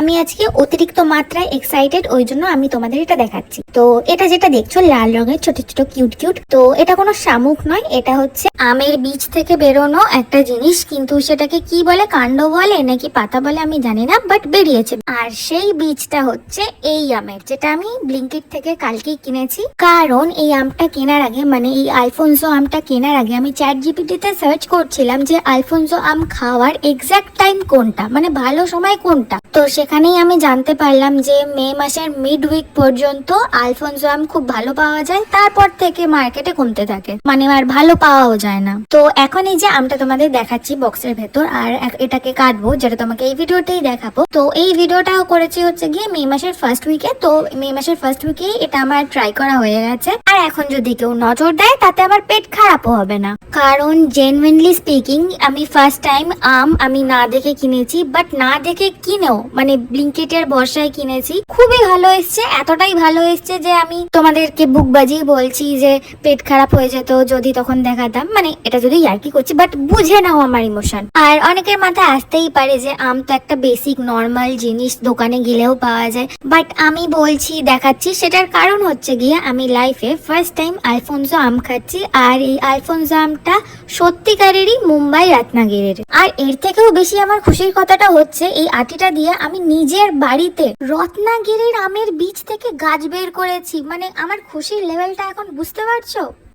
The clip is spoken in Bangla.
আমি আজকে অতিরিক্ত মাত্রায় এক্সাইটেড, ওই জন্য আমি তোমাদের এটা দেখাচ্ছি। তো এটা যেটা দেখছো লাল রঙের ছোট ছোট কিউট কিউট, তো এটা কোনো শামুক নয়, এটা হচ্ছে আমের বীজ থেকে বেরোনো একটা জিনিস, কিন্তু সেটাকে কি বলে, কাণ্ড বলে নাকি পাতা বলে আমি জানি না, বাট বেরিয়েছে। আর সেই বীজটা হচ্ছে এই আমের, যেটা আমি ব্লিঙ্কিট থেকে কালকেই কিনেছি। কারণ এই আমটা কেনার আগে, মানে এই আলফোনসো আমটা কেনার আগে আমি চ্যাট জিপিটিতে সার্চ করছিলাম যে আলফোনসো আম খাওয়ার এক্সাক্ট টাইম কোনটা, মানে ভালো সময় কোনটা। তো সেখানেই আমি জানতে পারলাম যে মে মাসের মিড উইক পর্যন্ত আলফোনসো আম খুব ভালো পাওয়া যায়, তারপর থেকে মার্কেটে কমতে থাকে, মানে আর ভালো পাওয়াও যায় না। তো এখন এই যে আমটা তোমাদের দেখাচ্ছি বক্সের ভেতর, আর এটাকে কাটবো, যেটা তোমাকে এই ভিডিওতেই দেখাবো। তো এই ভিডিওটাও করেছি হচ্ছে গিয়ে মে মাসের ফার্স্ট উইকে, তো মে মাসের ফার্স্ট উইকে এটা আমার ট্রাই করা হয়ে গেছে। আর এখন যদি কেউ নজর দেয় তাতে আমার পেট খারাপও হবে না, কারণ জেনুইনলি স্পিকিং আমি ফার্স্ট টাইম আম আমি না দেখে কিনেছি, বাট না দেখে কিনেও মানে ব্লিঙ্কিটের বর্ষায় কিনেছি, খুবই ভালো এসছে, এতটাই ভালো এসছে যে আমি তোমাদেরকে বুক বাজিয়ে বলছি যে পেট খারাপ হয়ে যেত যদি তখন দেখাতাম, মানে এটা যদি ইয়ার্কি করছি, বাট বুঝে নাও আমার ইমোশন। আর অনেকের মাথায় আসতেই পারে যে আম তো একটা বেসিক নর্মাল জিনিস, দোকানে গেলেও পাওয়া যায়, বাট আমি বলছি দেখাচ্ছি, সেটার কারণ হচ্ছে গিয়ে আমি লাইফে ফার্স্ট টাইম আলফোনসো আম খাচ্ছি, আর এই আলফোনসো আমটা সত্যিকারেরই মুম্বাই রত্নাগিরির। আর এর থেকেও বেশি আমার খুশির কথাটা হচ্ছে এই আটিটা দিয়ে আমি নিজের বাড়িতে রত্নাগিরির আমের বীজ থেকে গাছ বের করেছি, মানে আমার খুশির লেভেলটা এখন বুঝতে পারছো।